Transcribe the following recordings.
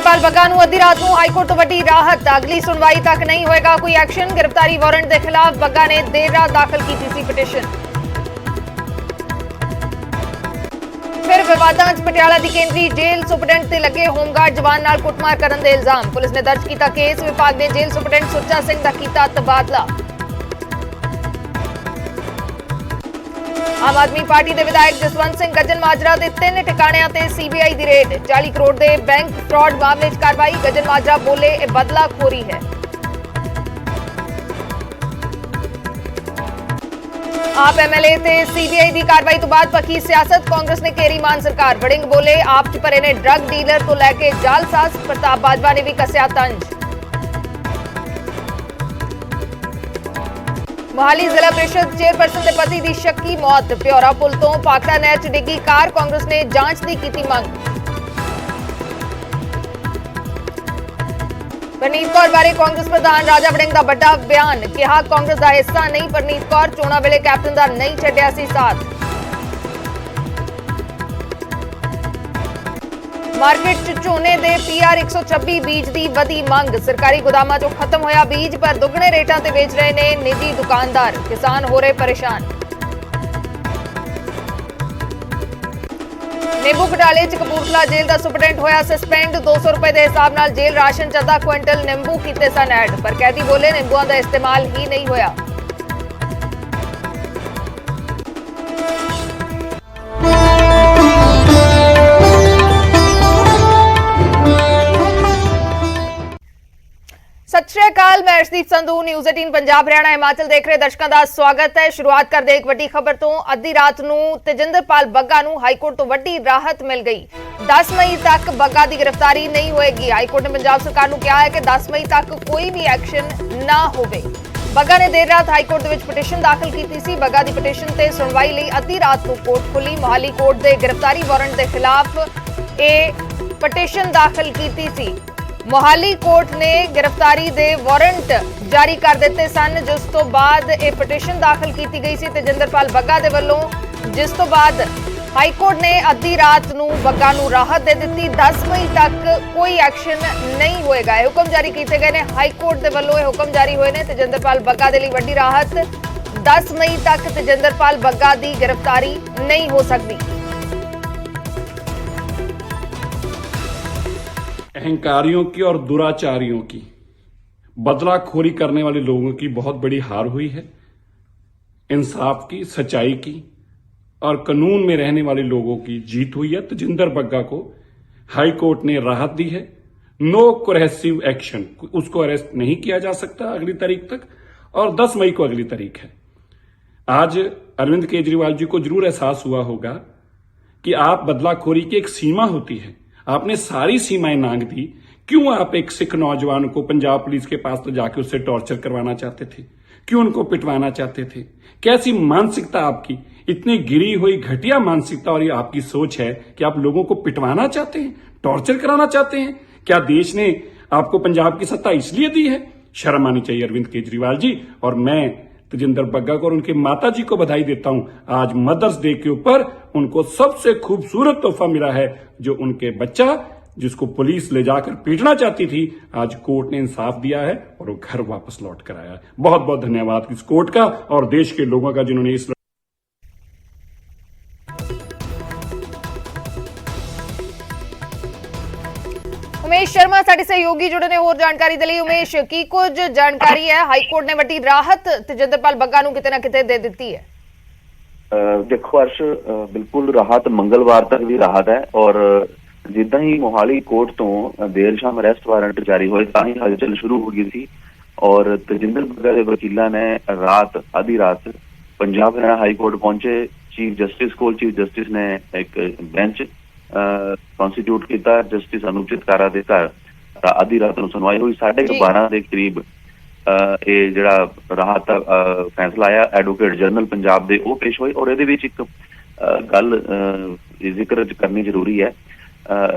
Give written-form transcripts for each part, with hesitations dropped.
ਤੇਜਿੰਦਰਪਾਲ ਬੱਗਾ ਨੂੰ ਅੱਧੀ ਰਾਤ ਨੂੰ ਹਾਈਕੋਰਟ ਤੋਂ ਵੱਡੀ ਰਾਹਤ। ਅਗਲੀ ਸੁਣਵਾਈ ਤੱਕ ਨਹੀਂ ਹੋਏਗਾ ਕੋਈ ਐਕਸ਼ਨ। गिरफ्तारी वारंट के खिलाफ ਬੱਗਾ ने देर रात दाखिल की सी पिटिशन। फिर विवादां च पटियाला की केंद्रीय जेल सुपरडेंट से लगे होमगार्ड जवान नाल कुटमार करने के इल्जाम। पुलिस ने दर्ज किया केस। विभाग ने जेल सुपरडेंट सुच्चा सिंह का किया तबादला। आम आदमी पार्टी के विधायक जसवंत सिंह गजन माजरा के 3 ठिकाणियां ते सीबीआई की रेड। 40 करोड़ के बैंक फ्रॉड मामले च कार्रवाई। गजन माजरा बोले यह बदलाखोरी है। आप एमएलए ते सीबीआई की कार्रवाई तो बाद पक्की सियासत। कांग्रेस ने घेरी मान सरकार। वड़िंग बोले आप च भरे ने ड्रग डीलर तो लैके जालसाज। प्रताप बाजवा ने भी कसिया तंज। मोहाली जिला परिषद चेयरपर्सन के पति की शक्की मौत। प्योरा पुल तो भाखड़ा नहर च डिगी कार। कांग्रेस ने जांच की की मंग। परनीत कौर बारे कांग्रेस प्रधान राजा वड़िंग का बड़ा बयान। कहा कांग्रेस का हिस्सा नहीं परनीत कौर। चोणां वेले कैप्टन का नहीं छड्डिया सी साथ। मार्केट च झोने दे PR 126 बीज की वधी मंग। सरकारी गोदामां चों खत्म होया बीज पर दुगने रेटां ते बेच रहे ने निजी दुकानदार। किसान हो रहे परेशान। नींबू घोटाले च कपूरथला जेल का सुपरडेंट होया सस्पेंड। 200 रुपए के हिसाब नाल जेल राशन च आधा क्विंटल नींबू कीते सन ऐड। पर कैदी बोले नींबुआं का इस्तेमाल ही नहीं होया। सत श्री अकाल, मैं अर्शदीप संधू। न्यूज़ 18 पंजाब हरियाणा हिमाचल देख रहे दर्शकों का स्वागत है। शुरुआत करते एक वड्डी खबर तो। अद्धी रात नूं तेजिंदरपाल ਬੱਗਾ ਨੂੰ हाईकोर्ट तो वड्डी राहत मिल गई। 10 मई तक ਬੱਗਾ की गिरफ्तारी नहीं होएगी। हाईकोर्ट ने पंजाब सरकार को कहा है कि 10 मई तक कोई भी एक्शन ना होवे। ਬੱਗਾ ने देर रात हाईकोर्ट विच पिटिशन दाखिल की सी। ਬੱਗਾ की पिटिशन ते सुनवाई लई अद्धी रात को कोर्ट खुली। मोहाली कोर्ट के गिरफ्तारी वारंट के खिलाफ यह पिटिशन दाखिल की सी। मोहाली कोर्ट ने गिरफ्तारी दे वारंट जारी कर दिते सन, जिस तो बाद यह पिटिशन दाखिल की गई सी तेजिंदरपाल ਬੱਗਾ दे वल्लों। जिस तो बाद हाईकोर्ट ने अद्धी रात नूं ਬੱਗਾ नूं राहत दे दित्ती। 10 मई तक कोई एक्शन नहीं होएगा। यह हुक्म जारी किए गए ने। हाईकोर्ट दे वल्लों यह हुक्म जारी होए ने। तेजिंदरपाल ਬੱਗਾ दे लई वड्डी राहत। 10 मई तक तेजिंदरपाल ਬੱਗਾ की गिरफ्तारी नहीं हो सकती। अहंकारियों की और दुराचारियों की, बदलाखोरी करने वाले लोगों की बहुत बड़ी हार हुई है। इंसाफ की, सच्चाई की और कानून में रहने वाले लोगों की जीत हुई है। तेजिंदर ਬੱਗਾ को हाई कोर्ट ने राहत दी है। नो कोरेसिव एक्शन, उसको अरेस्ट नहीं किया जा सकता अगली तारीख तक। और 10 मई को अगली तारीख है। आज अरविंद केजरीवाल जी को जरूर एहसास हुआ होगा कि आप बदलाखोरी की एक सीमा होती है। आपने सारी सीमाएं नांग दी। क्यों आप एक सिख नौजवान को पंजाब पुलिस के पास तो जाके उससे टॉर्चर करवाना चाहते थे? क्यों उनको पिटवाना चाहते थे? कैसी मानसिकता आपकी, इतनी गिरी हुई घटिया मानसिकता और ये आपकी सोच है कि आप लोगों को पिटवाना चाहते हैं, टॉर्चर कराना चाहते हैं? क्या देश ने आपको पंजाब की सत्ता इसलिए दी है? शर्म आनी चाहिए अरविंद केजरीवाल जी। और मैं तेजिंदर ਬੱਗਾ को और उनके माता जी को बधाई देता हूं। आज मदर्स डे के ऊपर उनको सबसे खूबसूरत तोहफा मिला है, जो उनके बच्चा जिसको पुलिस ले जाकर पीटना चाहती थी, आज कोर्ट ने इंसाफ दिया है और वो घर वापस लौट कर आया है। बहुत बहुत धन्यवाद इस कोर्ट का और देश के लोगों का जिन्होंने इस उमेश शर्मा साडे सहयोगी जुड़े ने होर जानकारी दे लई। उमेश, की कुछ जानकारी है? हाईकोर्ट ने वड्डी राहत तेजिंदरपाल ਬੱਗਾ ਨੂੰ किते ना किते दे दित्ती है। देखो अर्श, बिल्कुल राहत मंगलवार तक भी राहत है। और जिदा ही मोहाली कोर्ट तो देर शाम अरेस्ट वारंट जारी हुए तां ही हलचल शुरू हो गई थी। और तेजिंदर ਬੱਗਾ के वकीलों ने रात आधी रात पंजाब हरियाणा हाई कोर्ट पहुंचे। चीफ जस्टिस को चीफ जस्टिस ने एक बेंच कॉन्स्टिट्यूट किया। जस्टिस अनूप चितकारा के घर आधी रात को सुनवाई हुई। 12:30 के करीब ਇਹ ਜਿਹੜਾ ਰਾਹਤ ਦਾ ਫੈਸਲਾ ਆਇਆ ਐਡਵੋਕੇਟ ਜਨਰਲ ਪੰਜਾਬ ਦੇ ਉਹ ਪੇਸ਼ ਹੋਏ। ਔਰ ਇਹਦੇ ਵਿੱਚ ਇੱਕ ਗੱਲ ਜ਼ਿਕਰ ਕਰਨੀ ਜ਼ਰੂਰੀ ਹੈ।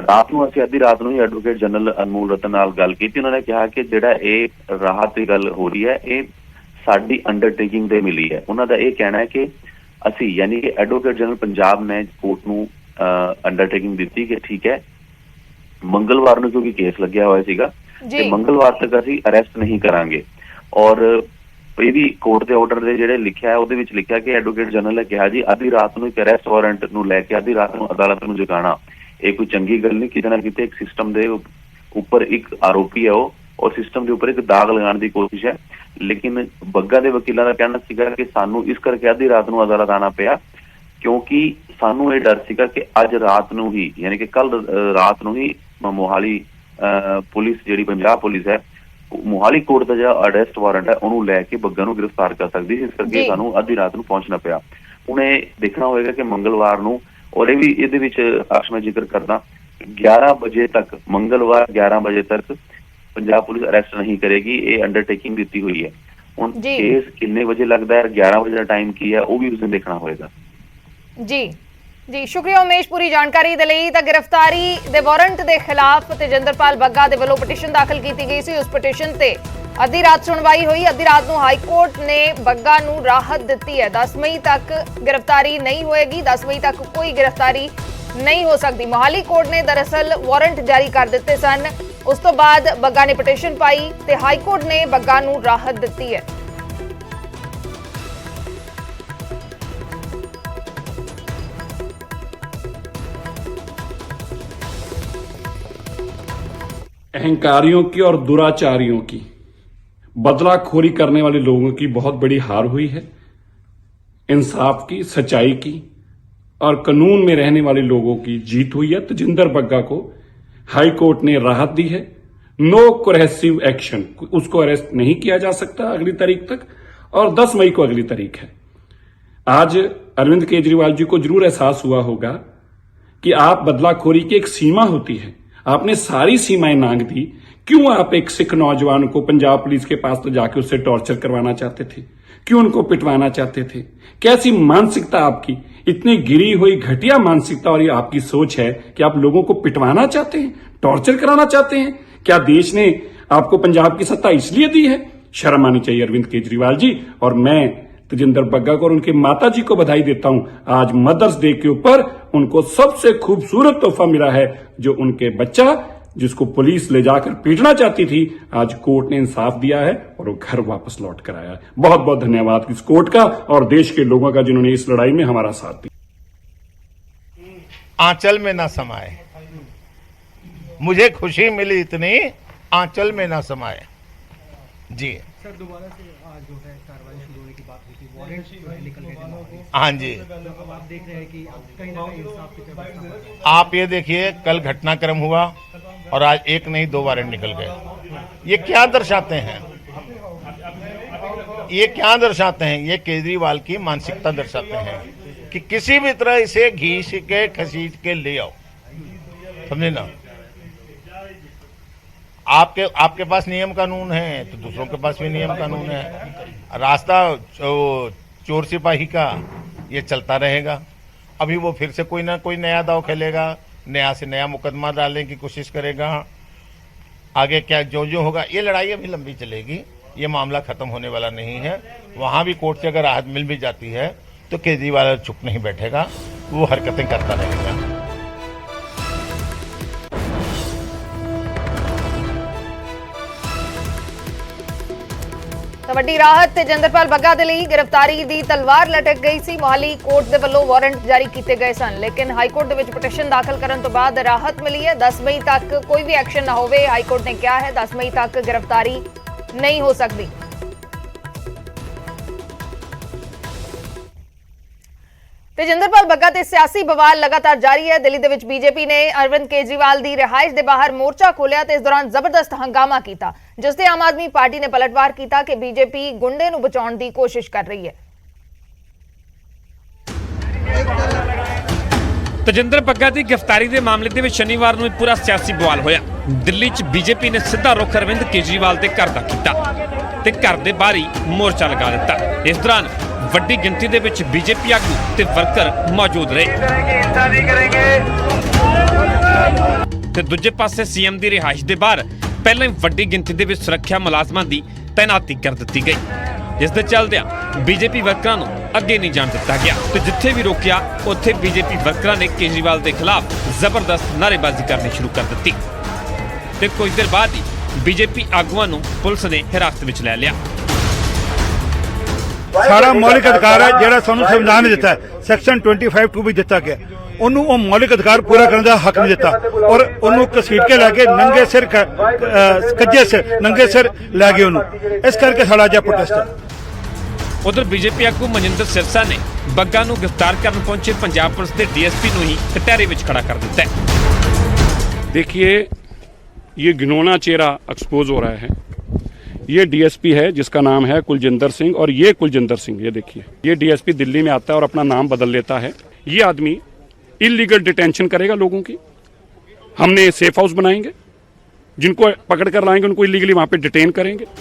ਰਾਤ ਨੂੰ ਅਸੀਂ ਅੱਧੀ ਰਾਤ ਨੂੰ ਹੀ ਐਡਵੋਕੇਟ ਜਨਰਲ ਅਨਮੋਲ ਰਤਨ ਨਾਲ ਗੱਲ ਕੀਤੀ। ਉਹਨਾਂ ਨੇ ਕਿਹਾ ਕਿ ਜਿਹੜਾ ਇਹ ਰਾਹਤ ਦੀ ਗੱਲ ਹੋ ਰਹੀ ਹੈ ਇਹ ਸਾਡੀ ਅੰਡਰਟੇਕਿੰਗ ਤੇ ਮਿਲੀ ਹੈ। ਉਹਨਾਂ ਦਾ ਇਹ ਕਹਿਣਾ ਹੈ ਕਿ ਅਸੀਂ ਯਾਨੀ ਕਿ ਐਡਵੋਕੇਟ ਜਨਰਲ ਪੰਜਾਬ ਨੇ ਕੋਰਟ ਨੂੰ ਅੰਡਰਟੇਕਿੰਗ ਦਿੱਤੀ ਕਿ ਠੀਕ ਹੈ ਮੰਗਲਵਾਰ ਨੂੰ ਕਿਉਂਕਿ ਕੇਸ ਲੱਗਿਆ ਹੋਇਆ ਸੀਗਾ ਜੀ। ਤੇ ਮੰਗਲਵਾਰ ਤੱਕ ਅਸੀਂ ਅਰੈਸਟ ਨਹੀਂ ਕਰਾਂਗੇ। ਔਰ ਇਹ ਵੀ ਕੋਰਟ ਦੇ ਆਰਡਰ ਦੇ ਜਿਹੜੇ ਲਿਖਿਆ ਹੈ ਉਹਦੇ ਵਿੱਚ ਲਿਖਿਆ ਕਿ ਐਡਵੋਕੇਟ ਜਨਰਲ ਨੇ ਕਿਹਾ ਜੀ ਅੱਧੀ ਰਾਤ ਨੂੰ ਇੱਕ ਅਰੈਸਟ ਵਾਰੰਟ ਨੂੰ ਲੈ ਕੇ ਅੱਧੀ ਰਾਤ ਨੂੰ ਅਦਾਲਤ ਨੂੰ ਜਗਾਉਣਾ ਇਹ ਕੋਈ ਚੰਗੀ ਗੱਲ ਨਹੀਂ। ਕਿਤੇ ਨਾ ਕਿਤੇ ਇੱਕ ਸਿਸਟਮ ਦੇ ਉੱਪਰ ਇੱਕ ਆਰੋਪੀ ਹੈ ਉਹ, ਔਰ ਸਿਸਟਮ ਦੇ ਉੱਪਰ ਇੱਕ ਦਾਗ ਲਗਾਉਣ ਦੀ ਕੋਸ਼ਿਸ਼ ਹੈ। ਲੇਕਿਨ ਬੱਗਾ ਦੇ ਵਕੀਲਾਂ ਦਾ ਕਹਿਣਾ ਸੀਗਾ ਕਿ ਸਾਨੂੰ ਇਸ ਕਰਕੇ ਅੱਧੀ ਰਾਤ ਨੂੰ ਅਦਾਲਤ ਆਉਣਾ ਪਿਆ ਕਿਉਂਕਿ ਸਾਨੂੰ ਇਹ ਡਰ ਸੀਗਾ ਕਿ ਅੱਜ ਰਾਤ ਨੂੰ ਹੀ ਯਾਨੀ ਕਿ ਕੱਲ ਰਾਤ ਨੂੰ ਹੀ ਮੋਹਾਲੀ ਪੁਲਿਸ ਜਿਹੜੀ ਪੰਜਾਬ ਪੁਲਿਸ ਹੈ ਮੋਹਾਲੀ ਕੋਰਟ ਦਾ ਜਿਹੜਾ ਅਰੈਸਟ ਵਾਰੰਟ ਹੈ ਉਹਨੂੰ ਲੈ ਕੇ ਬੱਗਾ ਨੂੰ ਗ੍ਰਿਫਤਾਰ ਕਰ ਸਕਦੀ ਸੀ। ਇਸ ਕਰਕੇ ਸਾਨੂੰ ਅੱਧੀ ਰਾਤ ਨੂੰ ਪਹੁੰਚਣਾ ਪਿਆ। ਹੁਣ ਇਹ ਦੇਖਣਾ ਹੋਏਗਾ ਕਿ ਮੰਗਲਵਾਰ ਨੂੰ, ਔਰ ਇਹ ਵੀ ਇਹਦੇ ਵਿੱਚ ਅਕਸ ਮੈਂ ਜ਼ਿਕਰ ਕਰਦਾ 11 ਵਜੇ ਤੱਕ, ਮੰਗਲਵਾਰ 11 ਵਜੇ ਤੱਕ ਪੰਜਾਬ ਪੁਲਿਸ ਅਰੈਸਟ ਨਹੀਂ ਕਰੇਗੀ। ਇਹ ਅੰਡਰਟੇਕਿੰਗ ਦਿੱਤੀ ਹੋਈ ਹੈ। ਹੁਣ ਕੇਸ ਕਿੰਨੇ ਵਜੇ ਲੱਗਦਾ ਹੈ, 11 ਵਜੇ ਦਾ ਟਾਈਮ ਕੀ ਹੈ, ਉਹ ਵੀ ਉਸਨੇ ਦੇਖਣਾ ਹੋਏਗਾ। ਜੀ ਜੀ, ਸ਼ੁਕਰੀਆ ਉਮੇਸ਼ ਪੂਰੀ ਜਾਣਕਾਰੀ ਦੇ ਲਈ। ਤਾਂ ਗ੍ਰਿਫਤਾਰੀ ਦੇ ਵਾਰੰਟ ਦੇ ਖਿਲਾਫ ਤੇਜਿੰਦਰਪਾਲ ਬੱਗਾ ਦੇ ਵੱਲੋਂ ਪਟੀਸ਼ਨ ਦਾਖਲ ਕੀਤੀ ਗਈ ਸੀ। ਉਸ ਪਟੀਸ਼ਨ ਤੇ ਅੱਧੀ ਰਾਤ ਸੁਣਵਾਈ ਹੋਈ। ਅੱਧੀ ਰਾਤ ਨੂੰ ਹਾਈ ਕੋਰਟ ਨੇ ਬੱਗਾ ਨੂੰ ਰਾਹਤ ਦਿੱਤੀ ਹੈ। 10 ਮਈ ਤੱਕ ਗ੍ਰਿਫਤਾਰੀ ਨਹੀਂ ਹੋਏਗੀ। 10 ਮਈ ਤੱਕ ਕੋਈ ਗ੍ਰਿਫਤਾਰੀ ਨਹੀਂ ਹੋ ਸਕਦੀ। ਮੋਹਾਲੀ ਕੋਰਟ ਨੇ ਦਰਅਸਲ ਵਾਰੰਟ ਜਾਰੀ ਕਰ ਦਿੱਤੇ ਸਨ। ਉਸ ਤੋਂ ਬਾਅਦ ਬੱਗਾ ਨੇ ਪਟੀਸ਼ਨ ਪਾਈ ਤੇ ਹਾਈ ਕੋਰਟ ਨੇ ਬੱਗਾ ਨੂੰ ਰਾਹਤ ਦਿੱਤੀ ਹੈ। अहंकारियों की और दुराचारियों की, बदलाखोरी करने वाले लोगों की बहुत बड़ी हार हुई है। इंसाफ की, सच्चाई की और कानून में रहने वाले लोगों की जीत हुई है। तजिंदर बग्गा को हाई कोर्ट ने राहत दी है। नो कोरेसिव एक्शन, उसको अरेस्ट नहीं किया जा सकता अगली तारीख तक, और 10 मई को अगली तारीख है। आज अरविंद केजरीवाल जी को जरूर एहसास हुआ होगा कि आप बदलाखोरी की एक सीमा होती है, आपने सारी सीमाएं नांग दी। क्यों आप एक सिख नौजवान को पंजाब पुलिस के पास तो जाके उससे टॉर्चर करवाना चाहते थे? क्यों उनको पिटवाना चाहते थे? कैसी मानसिकता आपकी, इतनी गिरी हुई घटिया मानसिकता, और ये आपकी सोच है कि आप लोगों को पिटवाना चाहते हैं, टॉर्चर कराना चाहते हैं? क्या देश ने आपको पंजाब की सत्ता इसलिए दी है? शर्म आनी चाहिए अरविंद केजरीवाल जी। और मैं तजिंदर बग्गा को और उनके माता जी को बधाई देता हूं। आज मदर्स डे के ऊपर उनको सबसे खूबसूरत तोहफा मिला है, जो उनके बच्चा जिसको पुलिस ले जाकर पीटना चाहती थी, आज कोर्ट ने इंसाफ दिया है और वो घर वापस लौट कर आया है। बहुत बहुत धन्यवाद इस कोर्ट का और देश के लोगों का जिन्होंने इस लड़ाई में हमारा साथ दिया। आंचल में ना समाए, मुझे खुशी मिली इतनी, आंचल में ना समाए। जी सर, दोबारा से आज जो है कार्रवाई शुरू होने की बात हुई थी, वारंट जो है निकल गए थे। हाँ जी, अब आप देख रहे हैं कि अब कहीं ना कहीं इंसाफ की तरफ आप ये देखिए, कल घटनाक्रम हुआ और आज एक नहीं 2 वारंट निकल गए। ये क्या दर्शाते हैं? ये क्या दर्शाते हैं? ये केजरीवाल की मानसिकता दर्शाते हैं कि किसी भी तरह इसे घींच के खसीट के ले आओ, समझे ना। आपके पास नियम कानून है तो दूसरों के पास भी नियम कानून है। रास्ता चोर सिपाही का ये चलता रहेगा। अभी वो फिर से कोई ना कोई नया दाव खेलेगा, नया से नया मुकदमा डालने की कोशिश करेगा। आगे क्या जो जो होगा, ये लड़ाई अभी लंबी चलेगी। ये मामला खत्म होने वाला नहीं है। वहां भी कोर्ट से अगर राहत मिल भी जाती है तो केजरीवाल चुप नहीं बैठेगा, वो हरकतें करता रहेगा। ਵੱਡੀ ਰਾਹਤ ਤੇਜਿੰਦਰਪਾਲ ਬੱਗਾ ਦੇ ਲਈ ਗ੍ਰਿਫਤਾਰੀ ਦੀ ਤਲਵਾਰ ਲਟਕ ਗਈ ਸੀ। ਮੋਹਾਲੀ ਕੋਰਟ ਦੇ ਵੱਲੋਂ ਵਾਰੰਟ ਜਾਰੀ ਕੀਤੇ ਗਏ ਸਨ, ਲੇਕਿਨ ਹਾਈ ਕੋਰਟ ਦੇ ਵਿੱਚ ਪਟੀਸ਼ਨ ਦਾਖਲ ਕਰਨ ਤੋਂ ਬਾਅਦ ਰਾਹਤ ਮਿਲੀ ਹੈ। 10 ਮਈ ਤੱਕ ਕੋਈ ਵੀ ਐਕਸ਼ਨ ਨਾ ਹੋਵੇ, ਹਾਈ ਕੋਰਟ ਨੇ ਕਿਹਾ ਹੈ। 10 ਮਈ ਤੱਕ ਗ੍ਰਿਫਤਾਰੀ ਨਹੀਂ ਹੋ ਸਕਦੀ। ਤੇਜਿੰਦਰਪਾਲ ਬੱਗਾ ਤੇ ਸਿਆਸੀ ਬਵਾਲ ਲਗਾਤਾਰ ਜਾਰੀ ਹੈ। ਦਿੱਲੀ ਦੇ ਵਿੱਚ ਬੀਜੇਪੀ ਨੇ ਅਰਵਿੰਦ ਕੇਜਰੀਵਾਲ ਦੀ ਰਿਹਾਇਸ਼ ਦੇ ਬਾਹਰ ਮੋਰਚਾ ਖੋਲ੍ਹਿਆ ਤੇ ਇਸ ਦੌਰਾਨ ਜ਼ਬਰਦਸਤ ਹੰਗਾਮਾ ਕੀਤਾ, ਜਿਸ ਤੇ ਆਮ ਆਦਮੀ ਪਾਰਟੀ ਨੇ ਪਲਟਵਾਰ ਕੀਤਾ ਕਿ ਬੀਜੇਪੀ ਗੁੰਡੇ ਨੂੰ ਬਚਾਉਣ ਦੀ ਕੋਸ਼ਿਸ਼ ਕਰ ਰਹੀ ਹੈ। ਤੇਜਿੰਦਰ ਬੱਗਾ ਦੀ ਗ੍ਰਿਫਤਾਰੀ ਦੇ ਮਾਮਲੇ ਦੇ ਵਿੱਚ ਸ਼ਨੀਵਾਰ ਨੂੰ ਪੂਰਾ ਸਿਆਸੀ ਬਵਾਲ ਹੋਇਆ। ਦਿੱਲੀ 'ਚ ਬੀਜੇਪੀ ਨੇ ਸਿੱਧਾ ਰੁਖ ਅਰਵਿੰਦ ਕੇਜਰੀਵਾਲ ਦੇ ਘਰ ਦਾ ਕੀਤਾ ਤੇ ਘਰ ਦੇ ਬਾਹਰ ਹੀ ਮੋਰਚਾ ਲਗਾ ਦਿੱਤਾ। ਇਸ ਦੌਰਾਨ ਵੱਡੀ ਗਿਣਤੀ ਦੇ ਵਿੱਚ ਬੀਜੇਪੀ ਆਗੂ ਤੇ ਵਰਕਰ ਮੌਜੂਦ ਰਹੇ ਤੇ ਦੂਜੇ ਪਾਸੇ ਸੀਐਮ ਦੀ ਰਿਹਾਇਸ਼ ਦੇ ਬਾਹਰ ਪਹਿਲਾਂ ਹੀ ਵੱਡੀ ਗਿਣਤੀ ਦੇ ਵਿੱਚ ਸੁਰੱਖਿਆ ਮੁਲਾਜ਼ਮਾਂ ਦੀ ਤੈਨਾਤੀ ਕਰ ਦਿੱਤੀ ਗਈ, ਜਿਸ ਦੇ ਚੱਲਦਿਆਂ ਬੀਜੇਪੀ ਵਰਕਰਾਂ ਨੂੰ ਅੱਗੇ ਨਹੀਂ ਜਾਣ ਦਿੱਤਾ ਗਿਆ ਤੇ ਜਿੱਥੇ ਵੀ ਰੋਕਿਆ ਉੱਥੇ ਬੀਜੇਪੀ ਵਰਕਰਾਂ ਨੇ ਕੇਜਰੀਵਾਲ ਦੇ ਖਿਲਾਫ ਜ਼ਬਰਦਸਤ ਨਾਅਰੇਬਾਜ਼ੀ ਕਰਨੀ ਸ਼ੁਰੂ ਕਰ ਦਿੱਤੀ ਤੇ ਕੁਝ ਦੇਰ ਬਾਅਦ ਹੀ ਬੀਜੇਪੀ ਆਗੂਆਂ ਨੂੰ ਪੁਲਿਸ ਨੇ ਹਿਰਾਸਤ ਵਿੱਚ ਲੈ ਲਿਆ। ਸਾਰਾ ਮੌਲਿਕ ਅਧਿਕਾਰ ਹੈ ਜਿਹੜਾ ਸਾਨੂੰ ਸੰਵਿਧਾਨ ਨੇ ਦਿੱਤਾ ਹੈ, ਸੈਕਸ਼ਨ 25(2) ਵੀ ਦਿੱਤਾ ਗਿਆ, ਉਹਨੂੰ ਉਹ ਮੌਲਿਕ ਅਧਿਕਾਰ ਪੂਰਾ ਕਰਨ ਦਾ ਹੱਕ ਨਹੀਂ ਦਿੱਤਾ ਔਰ ਉਹਨੂੰ ਘਸੀਟ ਕੇ ਲੈ ਕੇ ਨੰਗੇ ਸਿਰ ਕੱਜੇ ਸਿਰ ਨੰਗੇ ਸਿਰ ਲੈ ਗਏ ਉਹਨੂੰ। ਇਸ ਕਰਕੇ ਸਾਡਾ ਅੱਜ ਪ੍ਰੋਟੈਸਟ ਹੈ। ਉਧਰ ਬੀਜੇਪੀ ਆਗੂ ਮਨਿੰਦਰ ਸਿਰਸਾ ਨੇ ਬੱਗਾ ਨੂੰ ਗ੍ਰਿਫਤਾਰ ਕਰਨ ਪਹੁੰਚੇ ਪੰਜਾਬ ਪੁਲਿਸ ਦੇ ਡੀਐਸਪੀ ਨੂੰ ਹੀ ਕਟਹਿਰੇ ਵਿੱਚ ਖੜਾ ਕਰ ਦਿੱਤਾ ਹੈ। देखिए, ये घिनौना चेहरा एक्सपोज हो रहा है। ये डीएसपी है जिसका नाम है कुलजिंदर सिंह, और ये कुलजिंदर सिंह, ये देखिए, ये डीएसपी दिल्ली में आता है और अपना नाम बदल लेता है। ये आदमी इलीगल डिटेंशन करेगा लोगों की। हमने सेफ हाउस बनाएंगे, जिनको पकड़ कर लाएंगे उनको इलीगली वहां पे डिटेन करेंगे।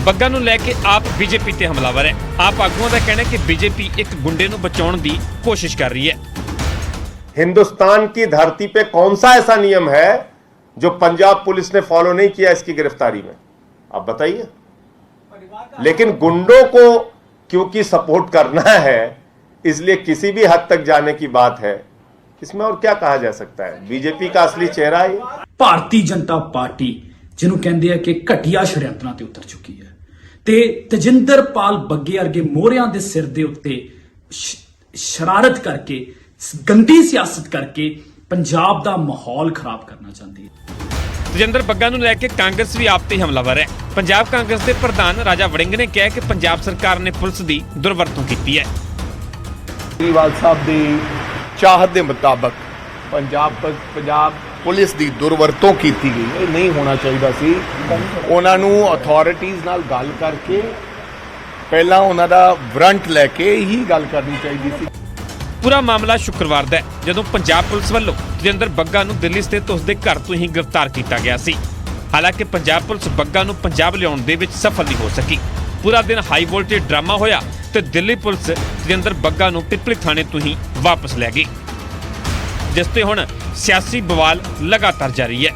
ਬੱਗਾ ਨੂੰ ਲੈ ਕੇ ਆਪ ਬੀਜੇਪੀ ਤੇ ਹਮਲਾਵਰ ਹੈ। ਆਪ ਆਗੂਆਂ ਦਾ ਕਹਿਣਾ ਹੈ ਕਿ ਬੀਜੇਪੀ ਇੱਕ ਗੁੰਡੇ ਨੂੰ ਬਚਾਉਣ ਦੀ ਕੋਸ਼ਿਸ਼ ਕਰ ਰਹੀ ਹੈ। हिंदुस्तान की धरती पे कौन सा ऐसा नियम है जो पंजाब पुलिस ने फॉलो नहीं किया इसकी गिरफ्तारी में, आप बताइए। लेकिन गुंडों को क्योंकि सपोर्ट करना है इसलिए किसी भी हद तक जाने की बात है, इसमें और क्या कहा जा सकता है। बीजेपी का असली चेहरा है। ਭਾਰਤੀ ਜਨਤਾ ਪਾਰਟੀ ਜਿਹਨੂੰ ਕਹਿੰਦੇ ਆ ਕਿ ਘਟੀਆ ਸ਼ਰਿਆਤਾਂ ਤੇ ਉਤਰ ਚੁੱਕੀ ਹੈ ਤੇ ਤੇਜਿੰਦਰਪਾਲ ਬੱਗੇ ਵਰਗੇ ਮੋਹਰਿਆਂ ਦੇ ਸਿਰ ਦੇ ਉੱਤੇ ਸ਼ਰਾਰਤ ਕਰਕੇ ਗੰਦੀ ਸਿਆਸਤ ਕਰਕੇ ਪੰਜਾਬ ਦਾ ਮਾਹੌਲ ਖਰਾਬ ਕਰਨਾ ਚਾਹੁੰਦੀ ਹੈ। ਤੇਜਿੰਦਰ ਬੱਗਾ ਨੂੰ ਲੈ ਕੇ ਕਾਂਗਰਸ ਵੀ ਆਪ ਤੇ ਹਮਲਾਵਰ ਹੈ। ਪੰਜਾਬ ਕਾਂਗਰਸ ਦੇ ਪ੍ਰਧਾਨ ਰਾਜਾ ਵੜਿੰਗ ਨੇ ਕਿਹਾ ਕਿ ਪੰਜਾਬ ਸਰਕਾਰ ਨੇ ਪੁਲਿਸ ਦੀ ਦੁਰਵਰਤੋਂ ਕੀਤੀ ਹੈ। ਕੇਜਰੀਵਾਲ ਸਾਹਿਬ ਦੀ ਚਾਹਤ ਦੇ ਮੁਤਾਬਕ ਪੰਜਾਬ ਪੁਲਿਸ ਦੀ ਦੁਰਵਰਤੋਂ ਕੀਤੀ ਗਈ। ਇਹ ਨਹੀਂ ਹੋਣਾ ਚਾਹੀਦਾ ਸੀ। ਉਹਨਾਂ ਨੂੰ ਅਥਾਰਟੀਜ਼ ਨਾਲ ਗੱਲ ਕਰਕੇ ਪਹਿਲਾਂ ਉਹਨਾਂ ਦਾ ਵਾਰੰਟ ਲੈ ਕੇ ਹੀ ਗੱਲ ਕਰਨੀ ਚਾਹੀਦੀ ਸੀ। ਪੂਰਾ ਮਾਮਲਾ ਸ਼ੁੱਕਰਵਾਰ ਦਾ ਹੈ ਜਦੋਂ ਪੰਜਾਬ ਪੁਲਿਸ ਵੱਲੋਂ ਤੇਜਿੰਦਰ ਬੱਗਾ ਨੂੰ ਦਿੱਲੀ ਸਥਿਤ ਉਸਦੇ ਘਰ ਤੋਂ ਹੀ ਗ੍ਰਿਫਤਾਰ ਕੀਤਾ ਗਿਆ ਸੀ। ਹਾਲਾਂਕਿ ਪੰਜਾਬ ਪੁਲਿਸ ਬੱਗਾ ਨੂੰ ਪੰਜਾਬ ਲਿਆਉਣ ਦੇ ਵਿੱਚ ਸਫਲ ਨਹੀਂ ਹੋ ਸਕੀ। ਪੂਰਾ ਦਿਨ ਹਾਈ ਵੋਲਟੇਜ ਡਰਾਮਾ ਹੋਇਆ ਤੇ ਦਿੱਲੀ ਪੁਲਿਸ ਤੇਜਿੰਦਰ ਬੱਗਾ ਨੂੰ ਪਿਪਲੀ ਥਾਣੇ ਤੋਂ ਹੀ ਵਾਪਸ ਲੈ ਗਈ, ਜਿਸ ਤੇ ਹੁਣ ਸਿਆਸੀ ਬਵਾਲ ਲਗਾਤਾਰ ਜਾਰੀ ਹੈ।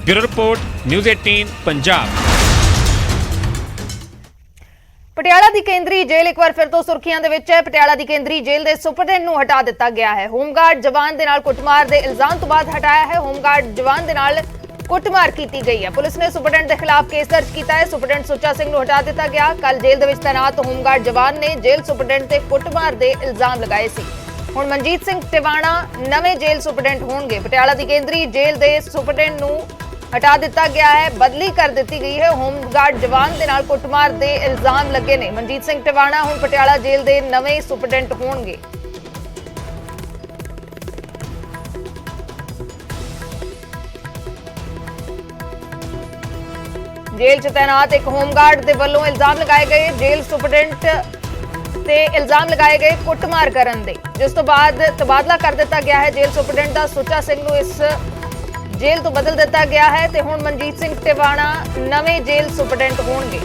Bureau report, news 18 Punjab. Patiala ਦੀ ਕੇਂਦਰੀ ਜੇਲ੍ਹ ਇੱਕ ਵਾਰ ਫਿਰ ਤੋਂ ਸੁਰਖੀਆਂ ਦੇ ਵਿੱਚ ਹੈ। ਪਟਿਆਲਾ ਦੀ ਕੇਂਦਰੀ ਜੇਲ੍ਹ ਦੇ ਸੁਪਰਡੈਂਟ ਨੂੰ ਹਟਾ ਦਿੱਤਾ ਗਿਆ ਹੈ। ਹੋਮਗਾਰਡ ਜਵਾਨ ਦੇ ਨਾਲ ਕੁੱਟਮਾਰ ਦੇ ਇਲਜ਼ਾਮ ਤੋਂ ਬਾਅਦ ਹਟਾਇਆ ਹੈ। ਹੋਮਗਾਰਡ ਜਵਾਨ ਦੇ ਨਾਲ ਕੁੱਟਮਾਰ ਕੀਤੀ ਗਈ ਹੈ। ਪੁਲਿਸ ਨੇ ਸੁਪਰਡੈਂਟ ਦੇ ਖਿਲਾਫ ਕੇਸ ਦਰਜ ਕੀਤਾ ਹੈ। ਸੁਪਰਡੈਂਟ ਸੁੱਚਾ ਸਿੰਘ ਨੂੰ ਹਟਾ ਦਿੱਤਾ ਗਿਆ। ਕੱਲ ਜੇਲ੍ਹ ਦੇ ਵਿੱਚ ਤੈਨਾਤ ਹੋਮਗਾਰਡ ਜਵਾਨ ਨੇ ਜੇਲ੍ਹ ਸੁਪਰਡੈਂਟ ਤੇ ਕੁੱਟਮਾਰ ਦੇ ਇਲਜ਼ਾਮ ਲਗਾਏ ਸੀ। ਹੁਣ ਮਨਜੀਤ ਸਿੰਘ ਟਿਵਾਣਾ ਨਵੇਂ ਜੇਲ੍ਹ ਸੁਪਰਡੈਂਟ ਹੋਣਗੇ। ਪਟਿਆਲਾ ਦੀ ਕੇਂਦਰੀ ਜੇਲ੍ਹ ਦੇ ਸੁਪਰਡੈਂਟ ਨੂੰ ਹਟਾ ਦਿੱਤਾ ਗਿਆ ਹੈ, ਬਦਲੀ ਕਰ ਦਿੱਤੀ ਗਈ ਹੈ। ਹੋਮਗਾਰਡ ਜਵਾਨ ਦੇ ਨਾਲ ਕੁੱਟਮਾਰ ਦੇ ਇਲਜ਼ਾਮ ਲੱਗੇ ਨੇ। ਮਨਜੀਤ ਸਿੰਘ ਟਿਵਾਣਾ ਹੁਣ ਪਟਿਆਲਾ ਜੇਲ੍ਹ ਦੇ ਨਵੇਂ ਸੁਪਰਡੈਂਟ ਹੋਣਗੇ। ਜੇਲ੍ਹ 'ਚ ਤੈਨਾਤ ਇੱਕ ਹੋਮਗਾਰਡ ਦੇ ਵੱਲੋਂ ਇਲਜ਼ਾਮ ਲਗਾਏ ਗਏ ਜੇਲ੍ਹ ਸੁਪਰਡੈਂਟ ਤੇ ਇਲਜ਼ਾਮ ਲਗਾਏ ਗਏ ਕੁੱਟਮਾਰ ਕਰਨ ਦੇ, ਜਿਸ ਤੋਂ ਬਾਅਦ ਤਬਾਦਲਾ ਕਰ ਦਿੱਤਾ ਗਿਆ ਹੈ। ਜੇਲ੍ਹ ਸੁਪਰਡੈਂਟ ਦਾ ਸੁੱਚਾ ਸਿੰਘ ਨੂੰ ਇਸ ਜੇਲ੍ਹ ਤੋਂ ਬਦਲ ਦਿੱਤਾ ਗਿਆ ਹੈ ਤੇ ਹੁਣ ਮਨਜੀਤ ਸਿੰਘ ਟਿਵਾਣਾ ਨਵੇਂ ਜੇਲ੍ਹ ਸੁਪਰਡੈਂਟ ਹੋਣਗੇ।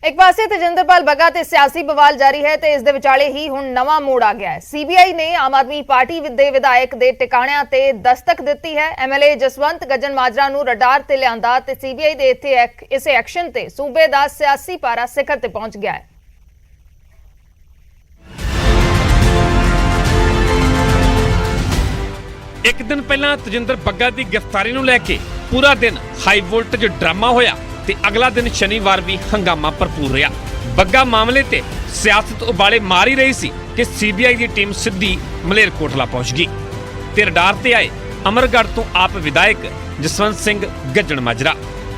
ਇੱਕ ਪਾਸੇ ਤੇਜਿੰਦਰਪਾਲ ਬੱਗਾ ਤੇ ਸਿਆਸੀ ਬਵਾਲ ਜਾਰੀ ਹੈ ਤੇ ਇਸ ਦੇ ਵਿਚਾਲੇ ਹੀ ਹੁਣ ਨਵਾਂ ਮੋੜ ਆ ਗਿਆ ਹੈ। ਸੀਬੀਆਈ ਨੇ ਆਮ ਆਦਮੀ ਪਾਰਟੀ ਦੇ ਵਿਧਾਇਕ ਦੇ ਟਿਕਾਣਿਆਂ ਤੇ ਦਸਤਕ ਦਿੱਤੀ ਹੈ। ਐਮਐਲਏ ਜਸਵੰਤ ਗੱਜਣ ਮਾਜਰਾ ਨੂੰ ਰਡਾਰ ਤੇ ਲਿਆਂਦਾ ਤੇ ਸੀਬੀਆਈ ਦੇ ਇਸੇ ਐਕਸ਼ਨ ਤੇ ਸੂਬੇ ਦਾ ਸਿਆਸੀ ਪਾਰਾ ਸਿਖਰ ਤੇ ਪਹੁੰਚ ਗਿਆ ਹੈ। ਇੱਕ ਦਿਨ ਪਹਿਲਾਂ ਤੇਜਿੰਦਰ ਬੱਗਾ ਦੀ ਗ੍ਰਿਫਤਾਰੀ ਨੂੰ ਲੈ ਕੇ ਪੂਰਾ ਦਿਨ ਹਾਈ ਵੋਲਟੇਜ ਡਰਾਮਾ ਹੋਇਆ ਤੇ ਅਗਲਾ ਦਿਨ ਸ਼ਨੀਵਾਰ ਵੀ ਹੰਗਾਮਾ ਭਰਪੂਰ ਰਿਹਾ। ਬੱਗਾ ਮਾਮਲੇ ਤੇ ਸਿਆਸਤ ਉਬਾਲੇ ਮਾਰ ਹੀ ਰਹੀ ਸੀ ਕਿ ਸੀਬੀਆਈ ਦੀ ਟੀਮ ਸਿੱਧੀ ਮਲੇਰਕੋਟਲਾ ਪਹੁੰਚ ਗਈ ਤੇ ਰਡਾਰ ਤੇ ਆਏ ਅਮਰਗੜ੍ਹ ਤੋਂ ਆਪ ਵਿਧਾਇਕ Jaswant Singh Gajjan Majra.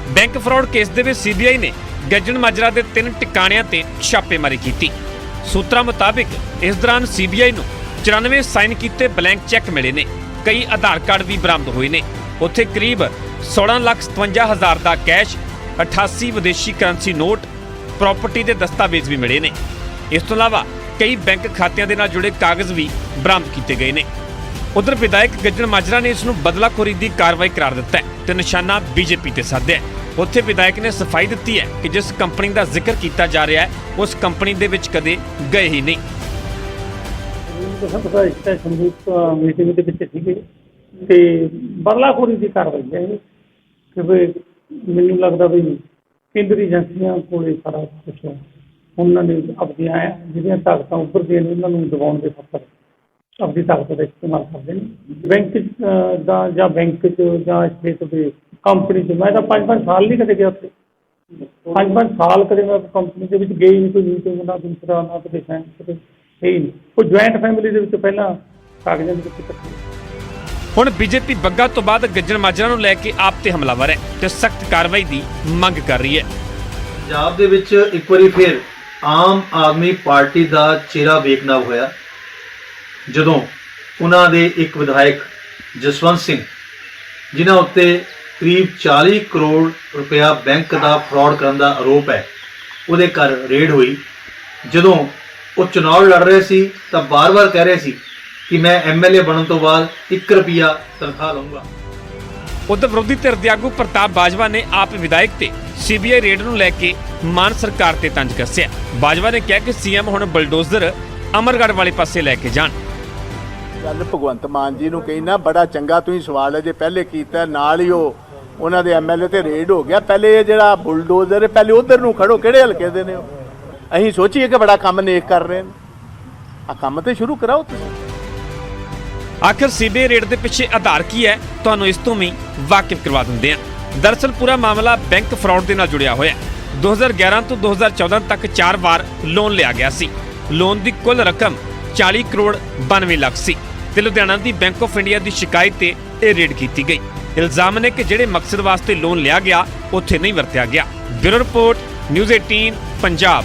Bank fraud case ਦੇ ਵਿੱਚ ਸੀਬੀਆਈ ਨੇ ਗੱਜਣ ਮਾਜਰਾ ਦੇ 3 ਟਿਕਾਣਿਆਂ ਤੇ ਛਾਪੇਮਾਰੀ ਕੀਤੀ। ਸੂਤਰਾਂ ਮੁਤਾਬਿਕ ਇਸ ਦੌਰਾਨ ਸੀਬੀਆਈ ਨੂੰ 94 ਸਾਈਨ ਕੀਤੇ ਬਲੈਂਕ ਚੈੱਕ ਮਿਲੇ ਨੇ। ਕਈ ਆਧਾਰ ਕਾਰਡ ਵੀ ਬਰਾਮਦ ਹੋਏ ਨੇ। ਉੱਥੇ ਕਰੀਬ 16,57,000 ਦਾ ਕੈਸ਼, 88 ਵਿਦੇਸ਼ੀ ਕਰੰਸੀ ਨੋਟ, ਪ੍ਰਾਪਰਟੀ ਦੇ ਦਸਤਾਵੇਜ਼ ਵੀ ਮਿਲੇ ਨੇ। ਇਸ ਤੋਂ ਇਲਾਵਾ ਕਈ ਬੈਂਕ ਖਾਤਿਆਂ ਦੇ ਨਾਲ ਜੁੜੇ ਕਾਗਜ਼ ਵੀ ਬਰਾਮਦ ਕੀਤੇ ਗਏ ਨੇ। ਉਧਰ ਵਿਧਾਇਕ ਗੱਜਣ ਮਾਜਰਾ ਨੇ ਇਸ ਨੂੰ ਬਦਲਾਖੋਰੀ ਦੀ ਕਾਰਵਾਈ ਕਰਾਰ ਦਿੱਤਾ ਹੈ ਤੇ ਨਿਸ਼ਾਨਾ ਬੀਜੇਪੀ ਤੇ ਸਾਧਿਆ ਹੈ। ਉੱਥੇ ਵਿਧਾਇਕ ਨੇ ਸਫਾਈ ਦਿੱਤੀ ਹੈ ਕਿ ਜਿਸ ਕੰਪਨੀ ਦਾ ਜ਼ਿਕਰ ਕੀਤਾ ਜਾ ਰਿਹਾ ਹੈ ਉਸ ਕੰਪਨੀ ਦੇ ਵਿੱਚ ਕਦੇ ਗਏ ਹੀ ਨਹੀਂ। ਸੰਯੁਕਤ ਮੀਟਿੰਗ ਦੇ ਵਿੱਚ ਸੀਗੇ ਤੇ ਬਦਲਾਖੋਰੀ ਦੀ ਕਾਰਵਾਈ ਹੈ ਇਹ ਕਿ ਵੀ ਮੈਨੂੰ ਲੱਗਦਾ ਵੀ ਕੇਂਦਰੀ ਏਜੰਸੀਆਂ ਕੋਲੇ ਸਾਰਾ ਕੁਝ ਉਹਨਾਂ ਨੇ ਆਪਣੀਆਂ ਜਿਹੜੀਆਂ ਤਾਕਤਾਂ ਉੱਭਰਦੀਆਂ ਨੇ ਉਹਨਾਂ ਨੂੰ ਦਬਾਉਣ ਦੇ ਖਾਤਰ ਆਪਣੀ ਤਾਕਤ ਦਾ ਇਸਤੇਮਾਲ ਕਰਦੇ ਨੇ। ਬੈਂਕ ਦਾ ਜਾਂ ਬੈਂਕ 'ਚ ਜਾਂ ਸਟੇਟ ਦੇ ਕੰਪਨੀ 'ਚ ਮੈਂ ਤਾਂ 5-5 ਸਾਲ ਨਹੀਂ ਕਦੇ ਗਿਆ ਉੱਥੇ। 5-5 ਸਾਲ ਕਦੇ ਮੈਂ ਕੰਪਨੀ ਦੇ ਵਿੱਚ ਗਈ ਨਹੀਂ, ਕੋਈ ਮੀਟਿੰਗ ਨਾ ਦੂਸਰਾ ਨਾ ਕਦੇ ਸਾਇੰਸ ਕਦੇ ਹੈ ਹੀ ਨਹੀਂ। ਕੋਈ ਜੁਆਇੰਟ ਫੈਮਿਲੀ ਦੇ ਵਿੱਚ ਪਹਿਲਾਂ ਕਾਗਜ਼ਾਂ ਦੇ ਵਿੱਚ ਇਕੱਠੇ। ਹੁਣ ਬੀਜੇਪੀ ਬੱਗਾ ਤੋਂ ਬਾਅਦ ਗੱਜਣ ਮਾਜਰਾ ਨੂੰ ਲੈ ਕੇ ਆਪ ਤੇ ਹਮਲਾਵਰ ਹੈ ਤੇ ਸਖਤ ਕਾਰਵਾਈ ਦੀ ਮੰਗ ਕਰ ਰਹੀ ਹੈ। ਪੰਜਾਬ ਦੇ ਵਿੱਚ ਇੱਕ ਵਾਰੀ ਫਿਰ ਆਮ ਆਦਮੀ ਪਾਰਟੀ ਦਾ ਚਿਹਰਾ ਵੇਖਣਾ ਹੋਇਆ ਜਦੋਂ ਉਹਨਾਂ ਦੇ ਇੱਕ ਵਿਧਾਇਕ ਜਸਵੰਤ ਸਿੰਘ ਜਿਨ੍ਹਾਂ ਉੱਤੇ ਕਰੀਬ 40 ਕਰੋੜ ਰੁਪਇਆ ਬੈਂਕ ਦਾ ਫਰਾਡ ਕਰਨ ਦਾ ਆਰੋਪ ਹੈ, ਉਹਦੇ ਘਰ ਰੇਡ ਹੋਈ। ਜਦੋਂ ਉਹ ਚੁਣਾਵ ਲੜ ਰਹੇ ਸੀ ਤਾਂ ਬਾਰ-ਬਾਰ ਕਹਿ ਰਹੇ ਸੀ ਕਿ ਮੈਂ ਐਮਐਲਏ ਬਣਨ ਤੋਂ ਬਾਅਦ 1 ਰੁਪਿਆ ਤਨਖਾਹ ਲਵਾਂਗਾ। ਉਧਰ ਵਿਰੋਧੀ ਧਿਰ ਦੇ ਆਗੂ ਪ੍ਰਤਾਪ ਬਾਜਵਾ ਨੇ ਆਪ ਵਿਧਾਇਕ ਤੇ ਸੀਬੀਆਈ ਰੇਡ ਨੂੰ ਲੈ ਕੇ ਮਾਨ ਸਰਕਾਰ ਤੇ ਤੰਜ ਕੱਸਿਆ। ਬਾਜਵਾ ਨੇ ਕਿਹਾ ਕਿ ਸੀਐਮ ਹੁਣ ਬਲਡੋਜ਼ਰ ਅਮਰਗੜ੍ਹ ਵਾਲੇ ਪਾਸੇ ਲੈ ਕੇ ਜਾਣ। ਗੱਲ ਭਗਵੰਤ ਮਾਨ ਜੀ ਨੂੰ ਕਹਿਣਾ ਬੜਾ ਚੰਗਾ ਤੁਸੀਂ ਸਵਾਲ ਹੈ ਜੇ ਪਹਿਲੇ ਕੀਤਾ ਨਾਲ ਹੀ ਉਹਨਾਂ ਦੇ ਐਮਐਲਏ ਤੇ ਰੇਡ ਹੋ ਗਿਆ। ਪਹਿਲੇ ਇਹ ਜਿਹੜਾ ਬੁਲਡੋਜ਼ਰ ਹੈ ਪਹਿਲੇ ਉਧਰ ਨੂੰ ਖੜੋ, ਕਿਹੜੇ ਹਲਕੇ ਦੇ ਨੇ ਉਹ? ਅਸੀਂ ਸੋਚੀਏ ਕਿ ਬੜਾ ਕੰਮ ਨੇਕ ਕਰ ਰਹੇ ਨੇ, ਆ ਕੰਮ ਤੇ ਸ਼ੁਰੂ ਕਰਾਓ ਤੁਸੀਂ। ਆਖਿਰ ਸੀਬੀਆਈ ਰੇਡ ਦੇ ਪਿੱਛੇ ਆਧਾਰ ਕੀ ਹੈ, ਤੁਹਾਨੂੰ ਇਸ ਤੋਂ ਵੀ ਵਾਕਿਫ ਕਰਵਾ ਦਿੰਦੇ ਹਾਂ। ਦਰਅਸਲ ਪੂਰਾ ਮਾਮਲਾ ਬੈਂਕ ਫਰਾਡ ਦੇ ਨਾਲ ਜੁੜਿਆ ਹੋਇਆ ਹੈ। 2011 ਤੋਂ 2014 ਤੱਕ 4 ਵਾਰ ਲੋਨ ਲਿਆ ਗਿਆ ਸੀ। ਲੋਨ ਦੀ ਕੁੱਲ ਰਕਮ 40 ਕਰੋੜ 92 ਲੱਖ ਸੀ ਤੇ ਲੁਧਿਆਣਾ ਦੀ ਬੈਂਕ ਆਫ ਇੰਡੀਆ ਦੀ ਸ਼ਿਕਾਇਤ ਤੇ ਇਹ ਰੇਡ ਕੀਤੀ ਗਈ। ਇਲਜ਼ਾਮ ਨੇ ਕਿ ਜਿਹੜੇ ਮਕਸਦ ਵਾਸਤੇ ਲੋਨ ਲਿਆ ਗਿਆ ਉੱਥੇ ਨਹੀਂ ਵਰਤਿਆ ਗਿਆ। Bureau report, news 18 Punjab.